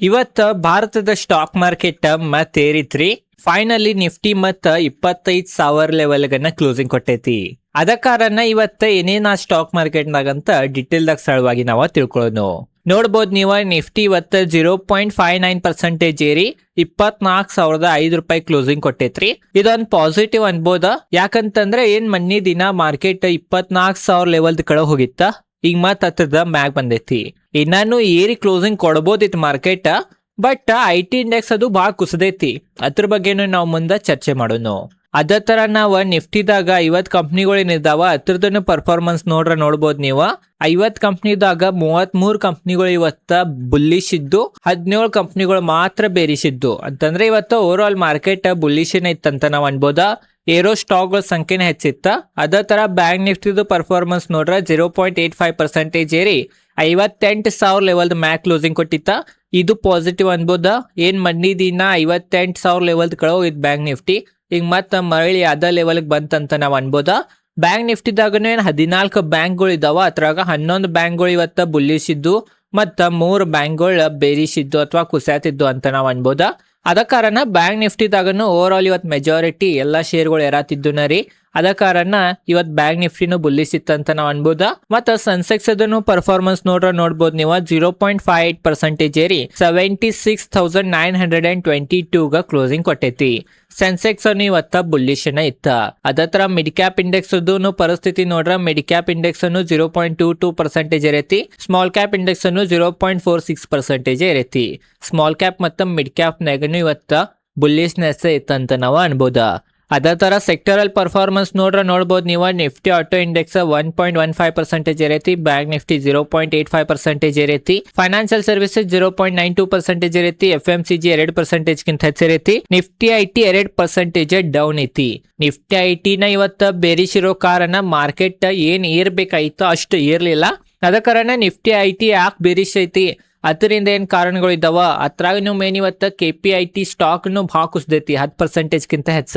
ಇವತ್ತ ಭಾರತದ stock market ಮತ್ತೇರಿತ್ರಿ. Finally Nifty ಮತ್ತ 25,000 ಲೆವೆಲ್ಗನ್ನ ಕ್ಲೋಸಿಂಗ್ ಕೊಟ್ಟೈತಿ. ಅದ ಕಾರಣ ಇವತ್ತ ಏನೇನ ಸ್ಟಾಕ್ ಮಾರ್ಕೆಟ್ನಾಗ ಅಂತ ಡಿಟೇಲ್ದಾಗ ಸರಳವಾಗಿ ನಾವ ತಿಳ್ಕೊಳ್ಳೋಣ. ನೋಡ್ಬೋದು ನೀವ ನಿಫ್ಟಿ ಇವತ್ತ 0.59% ಏರಿ 24,005 ರೂಪಾಯಿ ಕ್ಲೋಸಿಂಗ್ ಕೊಟ್ಟೈತ್ರಿ. ಇದೊಂದು ಪಾಸಿಟಿವ್ ಅನ್ಬೋದ. ಯಾಕಂತಂದ್ರೆ ಏನ್ ಮೊನ್ನೆ ದಿನ ಮಾರ್ಕೆಟ್ 24,000 ಲೆವೆಲ್ ಕಡೆ ಹೋಗಿತ್ತ, ಈಗ ಮತ್ ಹತ್ರದ ಮ್ಯಾಗ್ ಬಂದೈತಿ. ಇನ್ನಾನು ಏರಿ ಕ್ಲೋಸಿಂಗ್ ಕೊಡ್ಬೋದಿತ್ತು ಮಾರ್ಕೆಟ್, ಬಟ್ IT ಇಂಡೆಕ್ಸ್ ಅದು ಬಾಳ ಕುಸದೈತಿ. ಅದ್ರ ಬಗ್ಗೆನು ನಾವು ಮುಂದೆ ಚರ್ಚೆ ಮಾಡೋಣ. ಅದ ತರ ನಾವ ನಿಫ್ಟಿದಾಗ 50 ಕಂಪ್ನಿಗಳು ಏನಿದಾವ ಅದ್ರದನ್ನು ಪರ್ಫಾರ್ಮೆನ್ಸ್ ನೋಡ್ಬೋದು ನೀವು. 50 ಕಂಪ್ನಿದಾಗ 33 ಕಂಪ್ನಿಗಳು ಇವತ್ತ ಬುಲ್ಲಿಶ್ ಇದ್ದು, 17 ಕಂಪ್ನಿಗಳು ಮಾತ್ರ ಬೇರಿಸಿದ್ದು. ಅಂತಂದ್ರೆ ಇವತ್ತ ಓವರ್ ಆಲ್ ಮಾರ್ಕೆಟ್ ಬುಲ್ಲಿಶನ್ ಇತ್ತಂತ ನಾವ್ ಅನ್ಬೋದ. ಏರೋ ಸ್ಟಾಕ್ ಗಳ ಸಂಖ್ಯೆನ ಹೆಚ್ಚಿತ್ತ. ಅದೇ ತರ ಬ್ಯಾಂಕ್ ನಿಫ್ಟಿದು ಪರ್ಫಾರ್ಮೆನ್ಸ್ ನೋಡ್ರ 0.85% ಏರಿ 58,000 ಲೆವೆಲ್ ಮ್ಯಾಕ್ ಕ್ಲೋಸಿಂಗ್ ಕೊಟ್ಟಿತ್ತ. ಇದು ಪಾಸಿಟಿವ್ ಅನ್ಬೋದ. ಏನ್ ಮನ್ನಿ ದಿನ 58,000 ಲೆವೆಲ್ ಕಳೋಗಿದ್ ಬ್ಯಾಂಕ್ ನಿಫ್ಟಿ ಈಗ ಮತ್ತ ಮರಳಿ ಅದ ಲೆವೆಲ್ ಬಂತಂತ ನಾವ್ ಅನ್ಬೋದ. ಬ್ಯಾಂಕ್ ನಿಫ್ಟಿದಾಗನು ಏನ್ 14 ಬ್ಯಾಂಕ್ಗಳು ಇದಾವ. ಅದ್ರಾಗ 11 ಬ್ಯಾಂಕ್ಗಳು ಇವತ್ತ ಬುಲ್ಲಿಶ್ ಇದ್ದು, ಮತ್ತ 3 ಬ್ಯಾಂಕ್ಗಳು ಬೇರಿಶ್ ಇದ್ದು ಅಥವಾ ಕುಸ್ಯಾತಿದ್ದು ಅಂತ ನಾವ್ ಅನ್ಬೋದ. ಅದ ಕಾರಣ ಬ್ಯಾಂಕ್ ನಿಫ್ಟಿದಾಗನು ಓವರ್ ಆಲ್ ಇವತ್ ಮೆಜಾರಿಟಿ ಎಲ್ಲಾ ಶೇರ್ಗಳು ಏರಾತಿದ್ದು ನರಿ. ಅದ ಕಾರಣ ಇವತ್ ಬ್ಯಾಂಕ್ ನಿಫ್ಟಿನೂ ಬುಲ್ಲಿಶ್ ಇತ್ತಂತ ನಾವ್ ಅನ್ಬೋದ. ಮತ್ತ ಸೆನ್ಸೆಕ್ಸ್ ಅದನ್ನು ಪರ್ಫಾರ್ಮೆನ್ಸ್ ನೋಡ್ಬೋದು ನೀವು. 0.58% ಏರಿ 76,922 ಗ ಕ್ಲೋಸಿಂಗ್ ಕೊಟ್ಟೈತಿ. ಸೆನ್ಸೆಕ್ಸ್ ಅನ್ನು ಇವತ್ತ ಬುಲ್ಲಿಶ್ ಇತ್ತ. ಅದ ತರ ಮಿಡ್ ಕ್ಯಾಪ್ ಇಂಡೆಕ್ಸ್ ಪರಿಸ್ಥಿತಿ ನೋಡ್ರ ಮಿಡ್ ಕ್ಯಾಪ್ ಇಂಡೆಕ್ಸ್ ಅನ್ನು 0.22% ಇರೈತಿ. ಸ್ಮಾಲ್ ಕ್ಯಾಪ್ ಇಂಡೆಕ್ಸ್ ಅನ್ನು 0.46% ಇರೈತಿ. ಸ್ಮಾಲ್ ಕ್ಯಾಪ್ ಮತ್ತು ಮಿಡ್ ಕ್ಯಾಪ್ ನಾಗನು ಇವತ್ತ ಬುಲ್ಲಿಶ್ನೆಸ್ ಇತ್ತಂತ ನಾವು ಅನ್ಬೋದ. ಅದೇ ತರ ಸೆಕ್ಟರಲ್ ಪರ್ಫಾರ್ಮೆನ್ಸ್ ನೋಡ್ಬೋದು ನೀವು. ನಿಫ್ಟಿ ಆಟೋ ಇಂಡೆಕ್ಸ್ 1.15% ಇರೈತಿ. ಬ್ಯಾಂಕ್ ನಿಫ್ಟಿ 0.85% ಇರೈತಿ. ಫೈನಾನ್ಷಿಯಲ್ ಸರ್ವಿಸಸ್ 0.92% ಇರೈತಿ. FMCG 2% ಗಿಂತ ಹೆಚ್ಚಿರೈತಿ. ನಿಫ್ಟಿ IT 2% ಡೌನ್ ಐತಿ. ನಿಫ್ಟಿ IT ನ ಇವತ್ತ ಬೇರಿಸಿರೋ ಕಾರಣ ಮಾರ್ಕೆಟ್ ಏನ್ ಏರ್ಬೇಕಾಯ್ತು ಅಷ್ಟು ಏರ್ಲಿಲ್ಲ. ಅದ ಕಾರಣ ನಿಫ್ಟಿ IT ಯಾಕೆ ಬೇರಿಸ್ ಐತಿ, ಅದರಿಂದ ಏನ್ ಕಾರಣಗಳು ಇದಾವ. ಅದ್ರಾಗ ಮೇನ್ ಇವತ್ತ KPIT ಸ್ಟಾಕ್ ಭಾಳ ಕುಸ್ದೈತಿ 10% ಗಿಂತ ಹೆಚ್ಚ.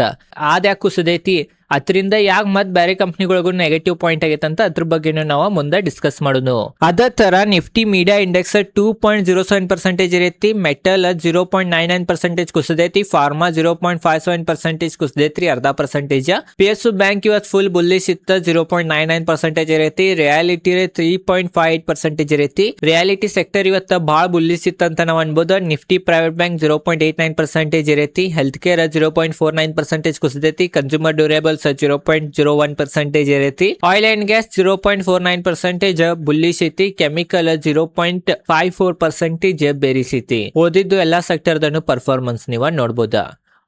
ಅದ್ಯಾಕೆ ಕುಸದೈತಿ, ಅದರಿಂದ ಯಾಕೆ ಮತ್ ಬೇರೆ ಕಂಪ್ನಿಗಳಿಗೂ ನೆಗೆಟಿವ್ ಪಾಯಿಂಟ್ ಆಗೈತೆ ಅಂತ ಅದ್ರ ಬಗ್ಗೆ ನಾವು ಮುಂದೆ ಡಿಸ್ಕಸ್ ಮಾಡೋಣ. ಅದೇ ತರ ನಿಫ್ಟಿ ಮೀಡಿಯಾ ಇಂಡೆಕ್ಸ್ 2.07% ಇರೈತಿ. ಮೆಟಲ್ 0.99% ಕುಸದೈತಿ. ಫಾರ್ಮಾ 0.57% ಕುಸದೈತ್ರಿ, 0.5%. PSU ಬ್ಯಾಂಕ್ ಇವತ್ತು ಫುಲ್ ಬುಲ್ಲಿಶ್ ಇತ್ತ, 0.99% ಇರೈತಿ. ರಿಯಾಲಿಟಿ 3.58% ಇರೈತಿ. ರಿಯಾಲಿಟಿ ಸೆಕ್ಟರ್ ಇವತ್ತ ಬಹಳ ಬುಲ್ಲಿಶ್ ಇತ್ತಂತ ನಾವು ಅನ್ಬೋದು. ನಿಫ್ಟಿ ಪ್ರೈವೇಟ್ ಬ್ಯಾಂಕ್ 0.89% ಇರೈತಿ. ಹೆಲ್ತ್ ಕೇರ್ 0.49% ಕುಸದೈತಿ. ಕನ್ಸ್ಯೂಮರ್ ಡ್ಯೂರೇಬಲ್ಸ್ 0.01% ಇರೈತಿ. ಆಯಿಲ್ ಅಂಡ್ ಗ್ಯಾಸ್ 0.49% ಬುಲ್ಲಿಶ್ ಐತಿ. ಕೆಮಿಕಲ್ 0.54% ಬೇರಿಸ್ ಐತಿ. ಓದಿದ್ದು ಎಲ್ಲಾ ಸೆಕ್ಟರ್ ದನ್ನು ಪರ್ಫಾರ್ಮೆನ್ಸ್ ನೀವ ನೋಡ್ಬೋದ.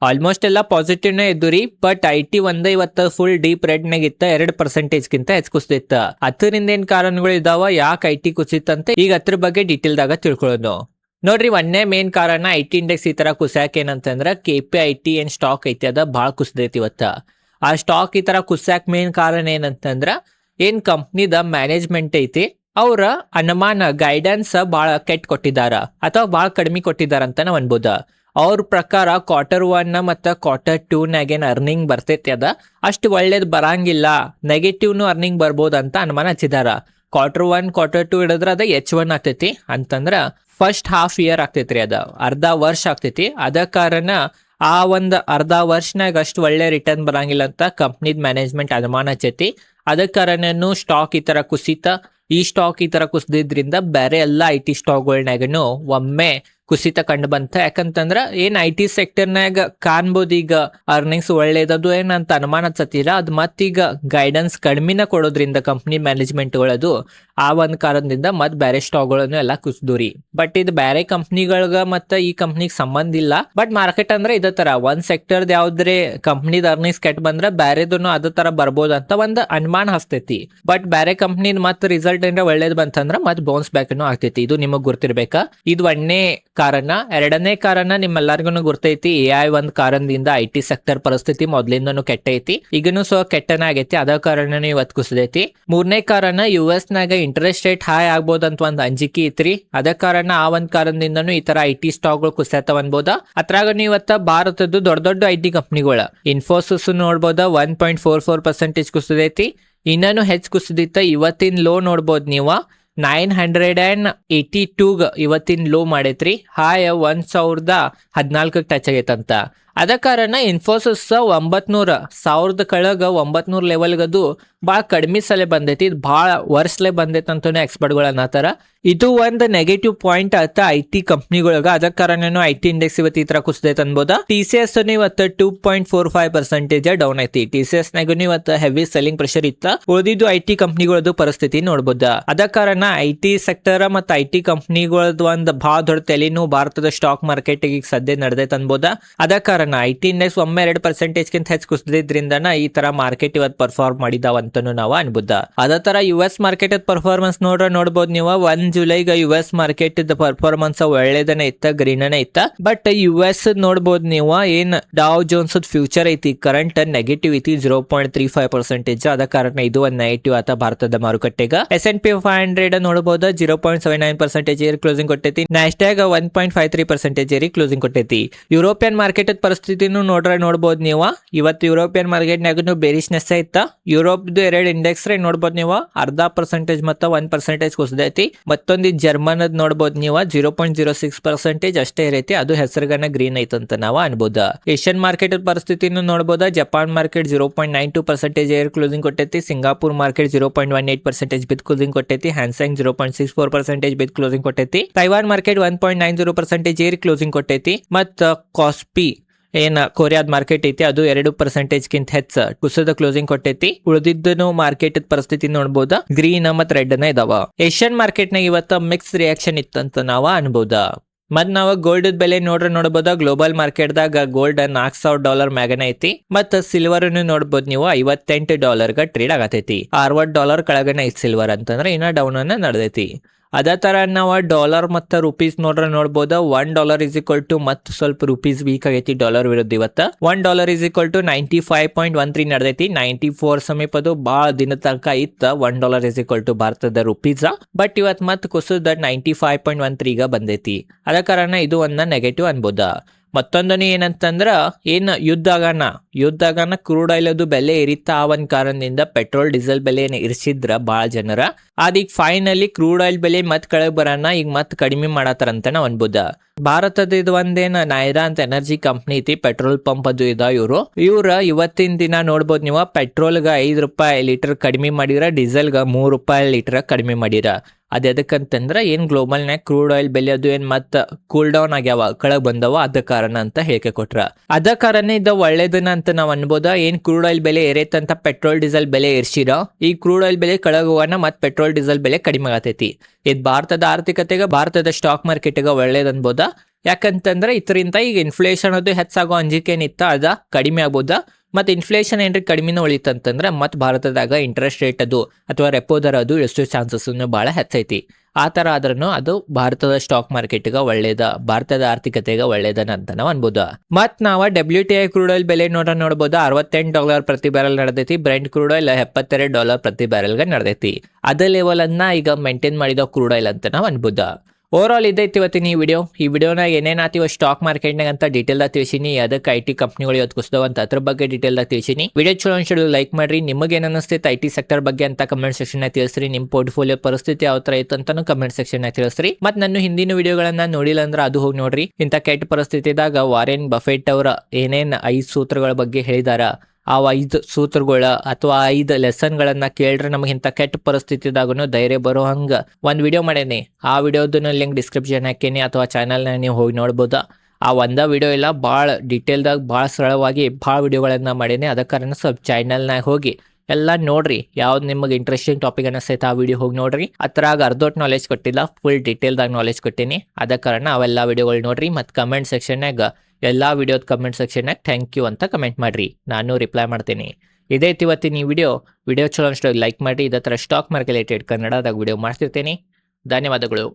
ಆಲ್ಮೋಸ್ಟ್ ಎಲ್ಲ ಪಾಸಿಟಿವ್ ನೇ ಇದ್ದು ರೀ. ಬಟ್ IT ಒಂದ ಇವತ್ತ ಫುಲ್ ಡೀಪ್ ರೆಡ್ ನಾಗ ಇತ್ತ, 2% ಗಿಂತ ಹೆಚ್ಚು ಕುಸಿತ. ಅದರಿಂದ ಏನ್ ಕಾರಣಗಳು ಇದಾವ, ಯಾಕೆ IT ಕುಸಿತಂತೆ ಈಗ ಅದ್ರ ಬಗ್ಗೆ ಡೀಟೇಲ್ ದಾಗ ತಿಳ್ಕೊಳ್ಳೋದು. ನೋಡ್ರಿ, ಒಂದೇ ಮೇನ್ ಕಾರಣ IT ಇಂಡೆಕ್ಸ್ ಈ ತರ ಕುಸ್ಯಾಕ್ ಏನಂತಂದ್ರ KPIT ಏನ್ ಸ್ಟಾಕ್ ಐತಿ ಅದ ಬಾಳ ಕುಸಿದೈತಿ ಇವತ್ತ. ಆ ಸ್ಟಾಕ್ ಈ ತರ ಕುಸ್ಯಾಕ್ ಮೇನ್ ಕಾರಣ ಏನಂತಂದ್ರ ಏನ್ ಕಂಪ್ನಿದ ಮ್ಯಾನೇಜ್ಮೆಂಟ್ ಐತಿ ಅವ್ರ ಅನುಮಾನ ಗೈಡೆನ್ಸ್ ಬಾಳ ಕೆಟ್ಟ ಕೊಟ್ಟಿದಾರ ಅಥವಾ ಬಾಳ ಕಡಿಮೆ ಕೊಟ್ಟಿದಾರ ಅಂತ ನಾವ್ ಅನ್ಬೋದ. ಅವ್ರ ಪ್ರಕಾರ Q1 ಮತ್ತು Q2 ನಾಗೇನ್ ಅರ್ನಿಂಗ್ ಬರ್ತೈತಿ ಅದ ಅಷ್ಟು ಒಳ್ಳೇದ್ ಬರಂಗಿಲ್ಲ, ನೆಗೆಟಿವ್ನು ಅರ್ನಿಂಗ್ ಬರ್ಬೋದು ಅಂತ ಅನುಮಾನ ಹಚ್ಚಿದಾರ. Q1 Q2 ಹಿಡಿದ್ರ ಅದ H1 ಆಗ್ತೈತಿ, ಅಂತಂದ್ರ ಫಸ್ಟ್ ಹಾಫ್ ಇಯರ್ ಆಗ್ತೈತ್ರಿ, ಅದ ಅರ್ಧ ವರ್ಷ ಆಗ್ತೈತಿ. ಅದ ಕಾರಣ ಆ ಒಂದ್ ಅರ್ಧ ವರ್ಷನಾಗ ಅಷ್ಟು ಒಳ್ಳೆ ರಿಟರ್ನ್ ಬರಂಗಿಲ್ಲ ಅಂತ ಕಂಪ್ನಿದ್ ಮ್ಯಾನೇಜ್ಮೆಂಟ್ ಅನುಮಾನ ಹಚ್ಚೈತಿ. ಅದ ಕಾರಣನು ಸ್ಟಾಕ್ ಈ ತರ ಕುಸಿತ. ಈ ಸ್ಟಾಕ್ ಈ ತರ ಕುಸಿದ್ರಿಂದ ಬೇರೆ ಎಲ್ಲಾ IT ಸ್ಟಾಕ್ಗಳನ್ನಾಗನು ಒಮ್ಮೆ ಕುಸಿತ ಕಂಡು ಬಂತ. ಯಾಕಂತಂದ್ರ ಏನ್ IT ಸೆಕ್ಟರ್ನಾಗ ಕಾಣ್ಬೋದು ಈಗ ಅರ್ನಿಂಗ್ಸ್ ಒಳ್ಳೇದದು ಏನಂತ ಅನುಮಾನ ಹಚ್ಚತೀರ, ಅದ್ ಮತ್ತೀಗ ಗೈಡೆನ್ಸ್ ಕಡಿಮೆನ ಕೊಡೋದ್ರಿಂದ ಕಂಪ್ನಿ ಮ್ಯಾನೇಜ್ಮೆಂಟ್ ಗಳದು ಆ ಒಂದ್ ಕಾರಣದಿಂದ ಮತ್ ಬೇರೆ ಸ್ಟಾಕ್ಗಳನ್ನು ಎಲ್ಲ ಕುಸಿದ್ರಿ. ಬಟ್ ಇದು ಬೇರೆ ಕಂಪ್ನಿಗಳ್ಗ ಮತ್ತ ಈ ಕಂಪ್ನಿಗ್ ಸಂಬಂಧ ಇಲ್ಲ. ಬಟ್ ಮಾರ್ಕೆಟ್ ಅಂದ್ರೆ ಇದೇ ತರ, ಒಂದ್ ಸೆಕ್ಟರ್ ಯಾವ್ದ್ರೆ ಕಂಪ್ನಿದ ಅರ್ನಿಂಗ್ಸ್ ಕೆಟ್ಟ ಬಂದ್ರ ಬೇರೆದನ್ನು ಅದೇ ತರ ಬರ್ಬೋದು ಅಂತ ಒಂದ್ ಅನುಮಾನ ಹಸ್ತೈತಿ. ಬಟ್ ಬೇರೆ ಕಂಪ್ನಿದ್ ಮತ್ ರಿಸಲ್ಟ್ ಏನಾರ ಒಳ್ಳೇದ್ ಬಂತಂದ್ರ ಮತ್ ಬೌನ್ಸ್ ಬ್ಯಾಕ್ ಆಗ್ತೈತಿ. ಇದು ನಿಮಗ್ ಗುರ್ತಿರ್ಬೇಕಾ. ಇದು ಒಂದೇ ಕಾರಣ. ಎರಡನೇ ಕಾರಣ ನಿಮ್ಮೆಲ್ಲರಿಗೂ ಗುರ್ತೈತಿ, AI ಒಂದ್ ಕಾರಣದಿಂದ IT ಸೆಕ್ಟರ್ ಪರಿಸ್ಥಿತಿ ಮೊದ್ಲಿಂದನು ಕೆಟ್ಟೈತಿ, ಈಗನು ಕೆಟ್ಟನ ಆಗೈತಿ. ಅದ ಕಾರಣನೇ ಇವತ್ ಕುಸಿದೈತಿ. ಮೂರನೇ ಕಾರಣ US ನಾಗ ಇಂಟ್ರೆಸ್ಟ್ ರೇಟ್ ಹೈ ಆಗ್ಬೋದಂತ ಒಂದ್ ಅಂಜಿಕೆ ಐತ್ರಿ. ಅದ ಕಾರಣ ಆ ಒಂದ್ ಕಾರಣದಿಂದನು ಈ ತರ IT ಸ್ಟಾಕ್ಗಳು ಕುಸಿತಾವ ಅನ್ಬೋದ. ಅದ್ರಾಗ ಇವತ್ತ ಭಾರತದ್ದು ದೊಡ್ಡ IT ಕಂಪ್ನಿಗಳ ಇನ್ಫೋಸಿಸ್ ನೋಡ್ಬೋದ 1.44% ಕುಸಿದೈತಿ. ಇನ್ನೂ ಹೆಚ್ಚು ಕುಸಿದಿತ್ತ. ಇವತ್ತಿನ ಲೋ ನೋಡ್ಬೋದು ನೀವು 982 ಇವತ್ತಿನ ಲೋ ಮಾಡೈತ್ರಿ. ಹಾಯ್ 1014 ಟಚ್ ಆಗೈತಂತ. ಅದ ಕಾರಣ ಇನ್ಫೋಸಿಸ್ 900 ಕೆಳಗ 900 ಲೆವೆಲ್ಗದು ಭಾಳ ಕಡಿಮೆ ಸಲ ಬಂದೈತಿ. ಇದು ಭಾಳ ವರ್ಷಲೆ ಬಂದೈತೆ ಅಂತಾನೆ ಎಕ್ಸ್ಪರ್ಟ್ಗಳು ಅನ್ನತ್ತಾರ. ಇದು ಒಂದು ನೆಗೆಟಿವ್ ಪಾಯಿಂಟ್ ಆತ IT ಕಂಪ್ನಿಗಳಿಗೆ. ಅದ ಕಾರಣನು IT ಇಂಡೆಕ್ಸ್ ಇವತ್ತು ಈ ತರ ಕುಸಿದೈತೆ ಅನ್ಬೋದ. TCS ಇವತ್ತು 2.45% ಡೌನ್ ಐತಿ. TCS ನಾಗೂ ಇವತ್ತು ಹೆವಿ ಸೆಲ್ಲಿಂಗ್ ಪ್ರೆಷರ್ ಇತ್ತ. ಉಳಿದಿದ್ದು IT ಕಂಪ್ನಿಗಳದ್ದು ಪರಿಸ್ಥಿತಿ ನೋಡ್ಬೋದ. ಅದ ಕಾರಣ IT ಸೆಕ್ಟರ್ ಮತ್ತು IT ಕಂಪ್ನಿಗಳದ್ದು ಒಂದು ಭಾಳ ದೊಡ್ಡ ತೆಲಿನೂ ಭಾರತದ ಸ್ಟಾಕ್ ಮಾರ್ಕೆಟ್ ಈಗ ಸದ್ಯ ನಡೆದೈತೆ ಅನ್ಬೋದ. ಅದ ಕಾರಣ IT ಇಂಡೆಕ್ಸ್ ಒಮ್ಮೆ 2% ಹೆಚ್ಚು ಕುಸಿದ್ರಿಂದನ ಈ ತರ ಮಾರ್ಕೆಟ್ ಇವತ್ತು ಪರ್ಫಾರ್ಮ್ ಮಾಡಿದಾವ ಅಂತಾನು ನಾವು ಅನ್ಬೋದ. ಅದೇ ತರ US ಮಾರ್ಕೆಟ್ ಪರ್ಫಾರ್ಮೆನ್ಸ್ ನೋಡ್ಬೋದು ನೀವು. 1 ಜುಲೈಗೆ US ಮಾರ್ಕೆಟ್ ಪರ್ಫಾರ್ಮೆನ್ಸ್ ಒಳ್ಳೆದನೇ ಇತ್ತ, ಗ್ರೀನ್ ಇತ್ತ. ಬಟ್ US ನೋಡ್ಬೋದು ನೀವು, ಏನ್ ಡಾವ್ ಜೋನ್ಸ್ ಫ್ಯೂಚರ್ ಐತಿ ಕರೆಂಟ್ ನೆಗೆಟಿವ್ ಐತಿ 0.35%. ಅದ ಕಾರಣ ಇದು ಒಂದು ನೆಗೆಟಿವ್ ಆತ ಭಾರತದ ಮಾರುಕಟ್ಟೆಗ. S&P 500 ನೋಡಬಹುದು 0.79% ಏರಿ ಕ್ಲೋಸಿಂಗ್ ಕೊಟ್ಟೈತಿ. ನ್ಯಾಸ್ಡ್ಯಾಕ್ 1.53% ಏರಿ ಕ್ಲೋಸಿಂಗ್ ಕೊಟ್ಟೈತಿ. ಯುರೋಪಿಯನ್ ಮಾರ್ಕೆಟ್ ಪರಿಸ್ಥಿತಿನೂ ನೋಡ್ಬೋದು ನೀವು. ಇವತ್ತು ಯುರೋಪಿಯನ್ ಮಾರ್ಕೆಟ್ ನಾಗೂ ಬೇರಿಶ್ನೆಸ್ ಇತ್ತ. ಯುರೋಪ್ ಎರಡು ಇಂಡೆಕ್ಸ್ ನೋಡ್ಬೋದು ನೀವು 0.5% ಮತ್ತು 1% ಕುಸಿದೈತಿ. ಮತ್ತೊಂದು ಜರ್ಮನ್ ನೋಡ್ಬೋದು ನೀವು 0.06% ಅಷ್ಟೇ ಇರೈತಿ. ಅದು ಹೆಸರುಗನ ಗ್ರೀನ್ ಐತಂತ ನಾವು ಅನ್ಬೋದು. ಏಷ್ಯನ್ ಮಾರ್ಕೆಟ್ ಪರಿಸ್ಥಿತಿನೂ ನೋಡ್ಬೋದು. ಜಪಾನ್ ಮಾರ್ಕೆಟ್ 0.92% ಏರ್ ಕ್ಲೋಸಿಂಗ್ ಕೊಟ್ಟೈತಿ. ಸಿಂಗಾಪುರ್ ಮಾರ್ಕೆಟ್ 0.18% ಬಿತ್ ಕ್ಲೋಸಿಂಗ್ ಕೊಟ್ಟೈತಿ. ಹ್ಯಾನ್ಸೆಂಗ್ 0.64% ಬಿತ್ ಕ್ಲೋಸಿಂಗ್ ಕೊಟ್ಟೈತಿ. ತೈವಾನ್ ಮಾರ್ಕೆಟ್ 1.90% ಏರ್ ಕ್ಲೋಸಿಂಗ್ ಕೊಟ್ಟೈತಿ. ಮತ್ತು ಕಾಸ್ಪಿ ಏನ್ ಕೊರಿಯಾದ ಮಾರ್ಕೆಟ್ ಐತಿ ಅದು 2% ಹೆಚ್ಚು ಕುಸಿದ ಕ್ಲೋಸಿಂಗ್ ಕೊಟ್ಟೈತಿ. ಉಳಿದಿದ್ದನು ಮಾರ್ಕೆಟ್ ಪರಿಸ್ಥಿತಿ ನೋಡ್ಬೋದ, ಗ್ರೀನ್ ಮತ್ತು ರೆಡ್ ನ ಇದಾವ. ಏಷ್ಯನ್ ಮಾರ್ಕೆಟ್ ನಾಗ ಇವತ್ತ ಮಿಕ್ಸ್ ರಿಯಾಕ್ಷನ್ ಇತ್ತಂತ ನಾವು ಅನ್ಬೋದ. ಮತ್ ನಾವು ಗೋಲ್ಡ್ ಬೆಲೆ ನೋಡ್ಬೋದ. ಗ್ಲೋಬಲ್ ಮಾರ್ಕೆಟ್ದಾಗ ಗೋಲ್ಡ್ $4,000 ಮ್ಯಾಗನ ಐತಿ. ಮತ್ ಸಿಲ್ವರ್ ನೋಡ್ಬೋದು ನೀವು $58 ಟ್ರೇಡ್ ಆಗತೈತಿ. $60 ಕೆಳಗನ ಐತಿ ಸಿಲ್ವರ್ ಅಂತಂದ್ರೆ ಇನ್ನ ಡೌನ್ ಅನ್ನ ನಡೆದೈತಿ. ಅದೇ ತರ ನಾವು ಡಾಲರ್ ಮತ್ತು ರುಪೀಸ್ ನೋಡ್ಬೋದು. $1 ಮತ್ ಸ್ವಲ್ಪ ರುಪೀಸ್ ವೀಕ್ ಆಗೈತಿ ಡಾಲರ್ ವಿರುದ್ಧ. ಇವತ್ತು $1 95.13 ನಡೆದೈತಿ. 94 ಸಮೀಪದು ಭಾಳ ದಿನ ತನಕ ಇತ್ತ. $1 ಭಾರತದ ರುಪೀಸ್. ಬಟ್ ಇವತ್ತು ಮತ್ ಕುಸಿದ 95.13 ಬಂದೈತಿ. ಅದ ಕಾರಣ ಇದು ಒಂದು ನೆಗೆಟಿವ್ ಅನ್ಬೋದ. ಮತ್ತೊಂದನು ಏನಂತಂದ್ರ ಯುದ್ಧಾಗನ ಕ್ರೂಡ್ ಆಯಿಲ್ ಅದು ಬೆಲೆ ಏರಿತಾ ಒಂದ್ ಕಾರಣದಿಂದ ಪೆಟ್ರೋಲ್ ಡೀಸೆಲ್ ಬೆಲೆ ಇರಿಸಿದ್ರ ಬಾಳ ಜನರ. ಅದೀಗ ಫೈನಲಿ ಕ್ರೂಡ್ ಆಯಿಲ್ ಬೆಲೆ ಮತ್ ಕೆಳಗ್ ಬರೋಣ ಈಗ ಮತ್ ಕಡಿಮೆ ಮಾಡತಾರಂತ ನಾವ್ ಅನ್ಬೋದ. ಭಾರತದ ಇದು ಒಂದೇನ ನೈರಾ ಅಂತ ಎನರ್ಜಿ ಕಂಪ್ನಿ ಐತಿ, ಪೆಟ್ರೋಲ್ ಪಂಪ್ ಅದು ಇದ. ಇವ್ರ ಇವತ್ತಿನ ದಿನ ನೋಡ್ಬೋದು ನೀವು ಪೆಟ್ರೋಲ್ಗ $5 ಲೀಟರ್ ಕಡಿಮೆ ಮಾಡಿರ, ಡೀಸೆಲ್ಗ $3 ಲೀಟರ್ ಕಡಿಮೆ ಮಾಡಿರ. ಅದ್ ಎದಕ್ಕಂತಂದ್ರ ಏನ್ ಗ್ಲೋಬಲ್ ನಾಗ ಕ್ರೂಡ್ ಆಯಿಲ್ ಬೆಲೆ ಅದು ಏನ್ ಮತ್ ಕೂಲ್ ಡೌನ್ ಆಗ್ಯಾವ, ಕೆಳಗ್ ಬಂದವ, ಅದ ಕಾರಣ ಅಂತ ಹೇಳಿಕೆ ಕೊಟ್ರ. ಅದ ಕಾರಣ ಇದು ಒಳ್ಳೇದನ್ನ ಅಂತ ನಾವ್ ಅನ್ಬೋದ. ಏನ್ ಕ್ರೂಡ್ ಆಯಿಲ್ ಬೆಲೆ ಏರೈತಂತ ಪೆಟ್ರೋಲ್ ಡೀಸೆಲ್ ಬೆಲೆ ಏರ್ಸಿರ, ಈ ಕ್ರೂಡ್ ಆಯಿಲ್ ಬೆಲೆ ಕೆಳಗ್ ಹೋಗೋಣ ಮತ್ ಪೆಟ್ರೋಲ್ ಡೀಸೆಲ್ ಬೆಲೆ ಕಡಿಮೆ ಆಗತೈತಿ. ಇದು ಭಾರತದ ಆರ್ಥಿಕತೆಗೆ, ಭಾರತದ ಸ್ಟಾಕ್ ಮಾರ್ಕೆಟ್ಗ ಒಳ್ಳೇದ್ ಅನ್ಬೋದ. ಯಾಕಂತಂದ್ರೆ ಇದರಿಂದ ಈಗ ಇನ್ಫ್ಲೇಷನ್ ಅದು ಹೆಚ್ಚಾಗೋ ಅಂಜಿಕೆ ಏನಿತ್ತ ಅದ ಕಡಿಮೆ ಆಗ್ಬೋದ. ಮತ್ತೆ ಇನ್ಫ್ಲೇಷನ್ ಏನ್ರಿ ಕಡಿಮೆನ ಉಳಿತಂತಂದ್ರೆ ಮತ್ ಭಾರತದಾಗ ಇಂಟ್ರೆಸ್ಟ್ ರೇಟ್ ಅದು ಅಥವಾ ರೆಪೋ ದರ ಅದು ಎಷ್ಟು ಚಾನ್ಸಸ್ ಬಹಳ ಹೆಚ್ಚೈತಿ. ಆ ತರ ಆದ್ರೂ ಅದು ಭಾರತದ ಸ್ಟಾಕ್ ಮಾರ್ಕೆಟ್ಗ ಒಳ್ಳೇದ, ಭಾರತದ ಆರ್ಥಿಕತೆಗೆ ಒಳ್ಳೇದನ ಅಂತ ನಾವು ಅನ್ಬೋದು. ಮತ್ ನಾವು WTI ಕ್ರೂಡ್ ಆಯಿಲ್ ಬೆಲೆ ನೋಡ್ಬೋದು $68 ಪ್ರತಿ ಬ್ಯಾರಲ್ ನಡೆದೈತಿ. ಬ್ರೆಂಟ್ ಕ್ರೂಡ್ ಆಯಿಲ್ $72 ಪ್ರತಿ ಬ್ಯಾರಲ್ಗೆ ನಡೆದೈತಿ. ಅದೇ ಲೆವೆಲ್ ಅನ್ನ ಈಗ ಮೇಂಟೈನ್ ಮಾಡಿದ ಕ್ರೂಡ್ ಆಯಿಲ್ ಅಂತ ನಾವು ಅನ್ಬೋದು. ಓವರ್ ಆಲ್ ಇದೈತಿ ಇವತ್ತಿನ ಈ ವಿಡಿಯೋನಾಗ ಏನೇನಾತಿವ ಸ್ಟಾಕ್ ಮಾರ್ಕೆಟ್ನಾಗ ಅಂತ ಡೀಟೇಲ್ ತಿಳಿಸಿನಿ. ಅದಕ್ಕೆ IT ಕಂಪ್ನಿಗಳು ಇವತ್ತು ಕುಸಿದವ ಅಂತ ಅದ್ರ ಬಗ್ಗೆ ಡೀಟೇಲ್ ತಿಳಿಸಿನಿ. ವಿಡಿಯೋ ಚಲೋ ಅನ್ಸಿದ್ರು ಲೈಕ್ ಮಾಡ್ರಿ. ನಿಮಗೆ ಏನ್ ಅನಿಸ್ತೈತೆ IT ಸೆಕ್ಟರ್ ಬಗ್ಗೆ ಅಂತ ಕಮೆಂಟ್ ಸೆಕ್ಷನ್ ತಿಳಿಸ್ರಿ. ನಿಮ್ ಪೋರ್ಟ್ಫೋಲಿಯೋ ಪರಿಸ್ಥಿತಿ ಯಾವ ತರ ಇತ್ತು ಅಂತಾನು ಕಮೆಂಟ್ ಸೆಕ್ಷನ್ ತಿಳಿಸ್ರಿ. ಮತ್ ನನ್ನ ಹಿಂದಿನ ವಿಡಿಯೋಗಳನ್ನ ನೋಡಿಲ್ಲ ಅಂದ್ರೆ ಅದು ಹೋಗಿ ನೋಡ್ರಿ. ಇಂಥ ಕೆಟ್ಟ ಪರಿಸ್ಥಿತಿದಾಗ ವಾರೆನ್ ಬಫೆಟ್ ಅವರ ಏನೇನ್ 5 ಸೂತ್ರಗಳ ಬಗ್ಗೆ ಹೇಳಿದಾರ, ಆ 5 ಸೂತ್ರಗಳ ಅಥವಾ 5 ಲೆಸನ್ಗಳನ್ನ ಕೇಳ್ರೆ ನಮಗೆ ಇಂಥ ಕೆಟ್ಟ ಪರಿಸ್ಥಿತಿದಾಗೂ ಧೈರ್ಯ ಬರೋ ಹಂಗ ಒಂದ್ ವಿಡಿಯೋ ಮಾಡೇನಿ. ಆ ವಿಡಿಯೋದನ್ನ ಲಿಂಕ್ ಡಿಸ್ಕ್ರಿಪ್ಷನ್ ಹಾಕೇನಿ ಅಥವಾ ಚಾನಲ್ನ ನೀವು ಹೋಗಿ ನೋಡ್ಬೋದು. ಆ ಒಂದ ವಿಡಿಯೋ ಇಲ್ಲ, ಭಾಳ ಡೀಟೇಲ್ದಾಗ ಭಾಳ ಸರಳವಾಗಿ ಭಾಳ ವಿಡಿಯೋಗಳನ್ನ ಮಾಡೇನಿ. ಅದ ಕಾರಣ ಸ್ವಲ್ಪ ಚಾನಲ್ನಾಗ ಹೋಗಿ ಎಲ್ಲ ನೋಡ್ರಿ. ಯಾವ್ದು ನಿಮಗೆ ಇಂಟ್ರೆಸ್ಟಿಂಗ್ ಟಾಪಿಕ್ ಅನಿಸ್ತೈತೆ ಆ ವಿಡಿಯೋ ಹೋಗಿ ನೋಡ್ರಿ. ಅದ್ರಾಗ ಅರ್ಧೋಟ್ ನಾಲೆಜ್ ಕೊಟ್ಟಿಲ್ಲ, ಫುಲ್ ಡೀಟೇಲ್ದಾಗ ನಾಲೆಜ್ ಕೊಟ್ಟೀನಿ. ಅದ ಕಾರಣ ಅವೆಲ್ಲ ವಿಡಿಯೋಗಳು ನೋಡ್ರಿ. ಮತ್ತು ಕಮೆಂಟ್ ಸೆಕ್ಷನ್ನಾಗ ಎಲ್ಲಾ ವಿಡಿಯೋದ ಕಮೆಂಟ್ ಸೆಕ್ಷನ್ನಾಗ ಥ್ಯಾಂಕ್ ಯು ಅಂತ ಕಮೆಂಟ್ ಮಾಡ್ರಿ, ನಾನು ರಿಪ್ಲೈ ಮಾಡ್ತೀನಿ. ಇದೇ ಇವತ್ತಿನ ಈ ವಿಡಿಯೋ ಚಲೋ ಅಷ್ಟು ಲೈಕ್ ಮಾಡಿ. ಇದೇ ಥರ ಸ್ಟಾಕ್ ಮಾರ್ಕೆಟ್ ರಿಲೇಟೆಡ್ ಕನ್ನಡದಾಗ ವಿಡಿಯೋ ಮಾಡ್ತಿರ್ತೀನಿ. ಧನ್ಯವಾದಗಳು.